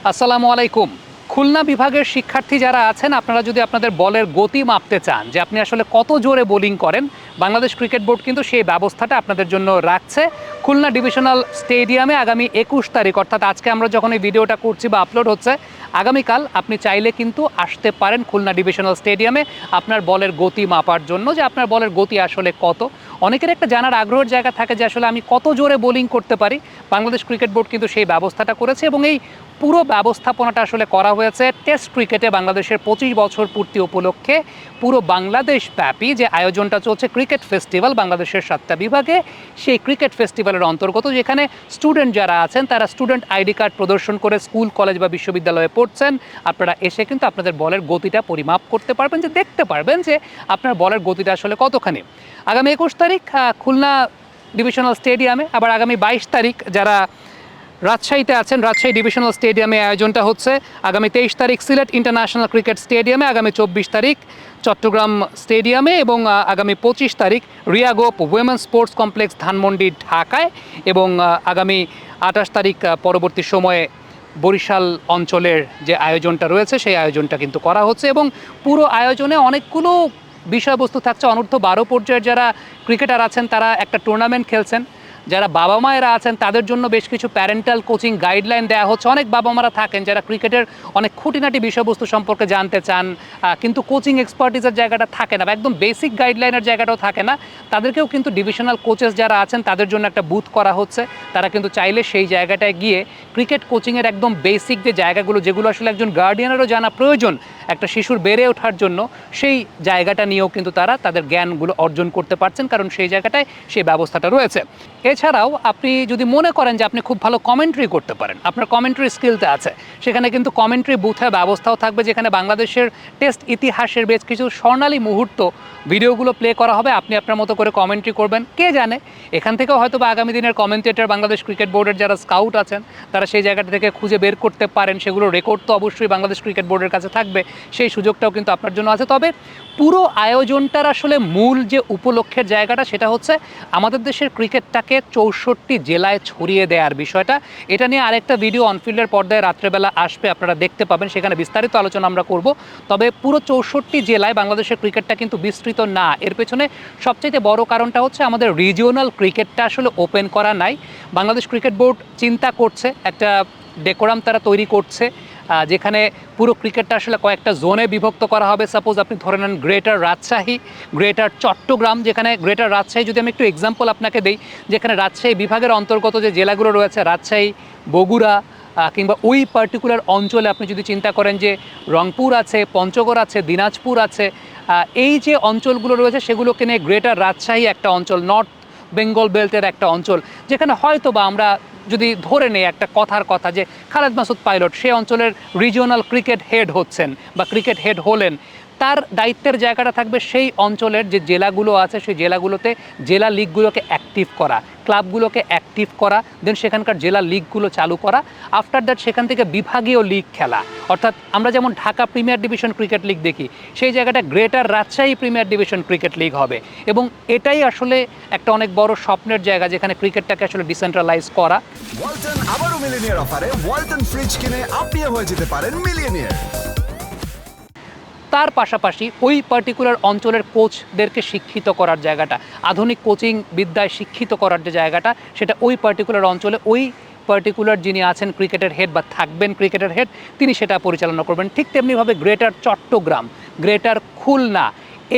আসসালামু আলাইকুম। খুলনা বিভাগের শিক্ষার্থী যারা আছেন, আপনারা যদি আপনাদের বলের গতি মাপতে চান যে আপনি আসলে কত জোরে বোলিং করেন, বাংলাদেশ ক্রিকেট বোর্ড কিন্তু সেই ব্যবস্থাটা আপনাদের জন্য রাখছে। খুলনা ডিভিশনাল স্টেডিয়ামে আগামী ২১ তারিখ, অর্থাৎ আজকে আমরা যখন এই ভিডিওটা করছি বা আপলোড হচ্ছে, আগামীকাল আপনি চাইলে কিন্তু আসতে পারেন খুলনা ডিভিশনাল স্টেডিয়ামে আপনার বলের গতি মাপার জন্য, যে আপনার বলের গতি আসলে কত। অনেকের একটা জানার আগ্রহের জায়গা থাকে যে আসলে আমি কত জোরে বোলিং করতে পারি। বাংলাদেশ ক্রিকেট বোর্ড কিন্তু সেই ব্যবস্থাটা করেছে এবং এই পুরো ব্যবস্থাপনাটা আসলে করা হয়েছে টেস্ট ক্রিকেটে বাংলাদেশের ২৫ বছর পূর্তি উপলক্ষে। পুরো বাংলাদেশ ব্যাপী যে আয়োজনটা চলছে ক্রিকেট ফেস্টিভ্যাল বাংলাদেশের ৭টা বিভাগে, সেই ক্রিকেট ফেস্টিভ্যালের অন্তর্গত, যেখানে স্টুডেন্ট যারা আছেন তারা স্টুডেন্ট আইডি কার্ড প্রদর্শন করে স্কুল কলেজ বা বিশ্ববিদ্যালয়ে পড়ছেন, আপনারা এসে কিন্তু আপনাদের বলের গতিটা পরিমাপ করতে পারবেন, যে দেখতে পারবেন যে আপনার বলের গতিটা আসলে কতখানি। আগামী ২১ তারিখ খুলনা ডিভিশনাল স্টেডিয়ামে, আবার আগামী ২২ তারিখ যারা রাজশাহীতে আছেন, রাজশাহী ডিভিশনাল স্টেডিয়ামে আয়োজনটা হচ্ছে। আগামী ২৩ তারিখ সিলেট ইন্টারন্যাশনাল ক্রিকেট স্টেডিয়ামে, আগামী ২৪ তারিখ চট্টগ্রাম স্টেডিয়ামে এবং আগামী ২৫ তারিখ রিয়াগোপ উইমেন্স স্পোর্টস কমপ্লেক্স ধানমন্ডি ঢাকায়, এবং আগামী ২৮ তারিখ পরবর্তী সময়ে বরিশাল অঞ্চলের যে আয়োজনটা রয়েছে সেই আয়োজনটা কিন্তু করা হচ্ছে। এবং পুরো আয়োজনে অনেকগুলো বিষয়বস্তু থাকছে। অনূর্ধ্ব ১২ পর্যায়ের যারা ক্রিকেটার আছেন তারা একটা টুর্নামেন্ট খেলছেন, যারা বাবা মায়েরা আছেন তাদের জন্য বেশ কিছু প্যারেন্টাল কোচিং গাইডলাইন দেওয়া হচ্ছে। অনেক বাবা মারা থাকেন যারা ক্রিকেটের অনেক খুঁটিনাটি বিষয়বস্তু সম্পর্কে জানতে চান, কিন্তু কোচিং এক্সপার্টিসের জায়গাটা থাকে না বা একদম বেসিক গাইডলাইনের জায়গাটাও থাকে না, তাদেরকেও কিন্তু ডিভিশনাল কোচেস যারা আছেন তাদের জন্য একটা বুথ করা হচ্ছে। তারা কিন্তু চাইলে সেই জায়গাটায় গিয়ে ক্রিকেট কোচিংয়ের একদম বেসিক যে জায়গাগুলো, যেগুলো আসলে একজন গার্ডিয়ানেরও জানা প্রয়োজন একটা শিশুর বেড়ে ওঠার জন্য, সেই জায়গাটা নিয়েও কিন্তু তারা তাদের জ্ঞানগুলো অর্জন করতে পারছেন, কারণ সেই জায়গাটায় সেই ব্যবস্থাটা রয়েছে। এছাড়াও আপনি যদি মনে করেন যে আপনি খুব ভালো কমেন্ট্রি করতে পারেন, আপনার কমেন্ট্রি স্কিলতে আছে, সেখানে কিন্তু কমেন্ট্রি বুথের ব্যবস্থাও থাকবে, যেখানে বাংলাদেশের টেস্ট ইতিহাসের বেশ কিছু স্বর্ণালী মুহূর্ত ভিডিওগুলো প্লে করা হবে। আপনি আপনার মতো করে কমেন্ট্রি করবেন, কে জানে এখান থেকেও হয়তো বা আগামী দিনের কমেন্টেটর বাংলাদেশ ক্রিকেট বোর্ডের যারা স্কাউট আছেন তারা সেই জায়গাটা থেকে খুঁজে বের করতে পারেন। সেগুলো রেকর্ড তো অবশ্যই বাংলাদেশ ক্রিকেট বোর্ডের কাছে থাকবে, সেই সুযোগটাও কিন্তু আপনার জন্য আছে। তবে পুরো আয়োজনটার আসলে মূল যে উপলক্ষের জায়গাটা, সেটা হচ্ছে আমাদের দেশের ক্রিকেটটাকে ৬৪ জেলায় ছড়িয়ে দেওয়ার বিষয়টা। এটা নিয়ে আরেকটা ভিডিও অনফিল্ডের পর্দায় রাত্রেবেলা আসবে, আপনারা দেখতে পাবেন, সেখানে বিস্তারিত আলোচনা আমরা করব। তবে পুরো ৬৪ জেলায় বাংলাদেশের ক্রিকেটটা কিন্তু বিস্তৃত না। এর পেছনে সবচেয়ে বড় কারণটা হচ্ছে আমাদের রিজিওনাল ক্রিকেটটা আসলে ওপেন করা নাই। বাংলাদেশ ক্রিকেট বোর্ড চিন্তা করছে, একটা ডেকোরাম তারা তৈরি করছে, যেখানে পুরো ক্রিকেটটা আসলে কয়েকটা জোনে বিভক্ত করা হবে। সাপোজ আপনি ধরে নেন গ্রেটার রাজশাহী, গ্রেটার চট্টগ্রাম, যেখানে গ্রেটার রাজশাহী যদি আমি একটু এক্সাম্পল আপনাকে দিই, যেখানে রাজশাহী বিভাগের অন্তর্গত যে জেলাগুলো রয়েছে, রাজশাহী, বগুড়া, কিংবা ওই পার্টিকুলার অঞ্চলে আপনি যদি চিন্তা করেন যে রংপুর আছে, পঞ্চগড় আছে, দিনাজপুর আছে, এই যে অঞ্চলগুলো রয়েছে সেগুলোকে নিয়ে গ্রেটার রাজশাহী একটা অঞ্চল, নর্থ বেঙ্গল বেল্টের একটা অঞ্চল, যেখানে হয়তো বা আমরা যদি ধরে নেই একটা কথার কথা যে খালেদ মাসুদ পাইলট সে অঞ্চলের রিজিওনাল ক্রিকেট হেড হচ্ছেন বা ক্রিকেট হেড হলেন, তার দায়িত্বের জায়গাটা থাকবে সেই অঞ্চলের যে জেলাগুলো আছে সেই জেলাগুলোতে জেলা লিগগুলোকে অ্যাক্টিভ করা, ক্লাবগুলোকে অ্যাক্টিভ করা, দেন সেখানকার জেলা লিগগুলো চালু করা। আফটার দ্যাট সেখান থেকে বিভাগীয় লিগ খেলা, অর্থাৎ আমরা যেমন Dhaka premier division cricket league দেখি, সেই জায়গাটা greater Rajshahi premier division cricket league হবে। এবং এটাই আসলে একটা অনেক বড় স্বপ্নের জায়গা, যেখানে ক্রিকেটটাকে আসলে ডিসেন্ট্রালাইজ করা। ওয়ালটন আবারও মিলিয়নিয়ার অফারে ওয়ালটন ফ্রিজ কিনে আপনিও হয়ে যেতে পারেন মিলিয়নিয়ার। তার পাশাপাশি ওই পার্টিকুলার অঞ্চলের কোচদেরকে শিক্ষিত করার জায়গাটা, আধুনিক কোচিং বিদ্যায় শিক্ষিত করার যে জায়গাটা, সেটা ওই পার্টিকুলার অঞ্চলে ওই পার্টিকুলার যিনি আছেন ক্রিকেটের হেড বা থাকবেন ক্রিকেটের হেড, তিনি সেটা পরিচালনা করবেন। ঠিক তেমনিভাবে গ্রেটার চট্টগ্রাম, গ্রেটার খুলনা,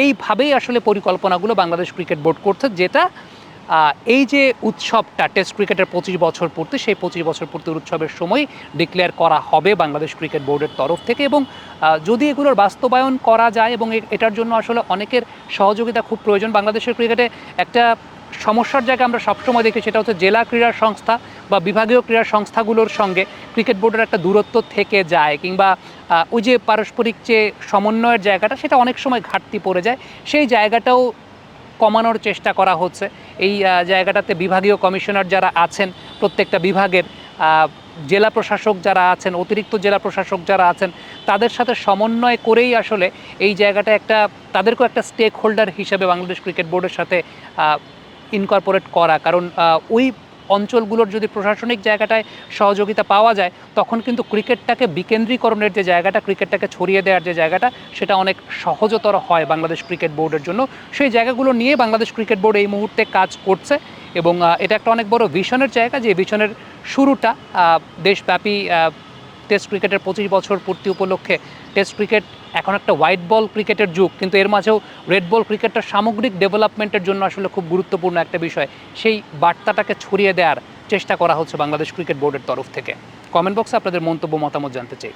এইভাবেই আসলে পরিকল্পনাগুলো বাংলাদেশ ক্রিকেট বোর্ড করছে, যেটা এই যে উৎসবটা টেস্ট ক্রিকেটের ২৫ বছর পূর্তি, সেই ২৫ বছর পূর্তির উৎসবের সময় ডিক্লেয়ার করা হবে বাংলাদেশ ক্রিকেট বোর্ডের তরফ থেকে। এবং যদি এগুলোর বাস্তবায়ন করা যায়, এবং এটার জন্য আসলে অনেকের সহযোগিতা খুব প্রয়োজন। বাংলাদেশের ক্রিকেটে একটা সমস্যার জায়গা আমরা সবসময় দেখি, সেটা হচ্ছে জেলা ক্রীড়া সংস্থা বা বিভাগীয় ক্রীড়া সংস্থাগুলোর সঙ্গে ক্রিকেট বোর্ডের একটা দূরত্ব থেকে যায়, কিংবা ওই যে পারস্পরিক যে সমন্বয়ের জায়গাটা, সেটা অনেক সময় ঘাটতি পড়ে যায়। সেই জায়গাটাও কমানোর চেষ্টা করা হচ্ছে। এই জায়গাটাতে বিভাগীয় কমিশনার যারা আছেন প্রত্যেকটা বিভাগের, জেলা প্রশাসক যারা আছেন, অতিরিক্ত জেলা প্রশাসক যারা আছেন, তাদের সাথে সমন্বয় করেই আসলে এই জায়গাটা একটা তাদেরকেও একটা স্টেক হোল্ডার হিসেবে বাংলাদেশ ক্রিকেট বোর্ডের সাথে ইনকর্পোরেট করা। কারণ ওই অঞ্চলগুলোর যদি প্রশাসনিক জায়গাটায় সহযোগিতা পাওয়া যায়, তখন কিন্তু ক্রিকেটটাকে বিকেন্দ্রীকরণের যে জায়গাটা, ক্রিকেটটাকে ছড়িয়ে দেওয়ার যে জায়গাটা, সেটা অনেক সহজতর হয় বাংলাদেশ ক্রিকেট বোর্ডের জন্য। সেই জায়গাগুলো নিয়ে বাংলাদেশ ক্রিকেট বোর্ড এই মুহূর্তে কাজ করছে এবং এটা একটা অনেক বড় ভিশনের জায়গা, যে ভিশনের শুরুটা দেশব্যাপী টেস্ট ক্রিকেটের 25 বছর পূর্তি উপলক্ষে। টেস্ট ক্রিকেট এখন একটা হোয়াইট বল ক্রিকেটের যুগ, কিন্তু এর মাঝেও রেড বল ক্রিকেটটা সামগ্রিক ডেভেলপমেন্টের জন্য আসলে খুব গুরুত্বপূর্ণ একটা বিষয়। সেই বার্তাটাকে ছড়িয়ে দেওয়ার চেষ্টা করা হচ্ছে বাংলাদেশ ক্রিকেট বোর্ডের তরফ থেকে। কমেন্ট বক্সে আপনাদের মন্তব্য মতামত জানতে চাই।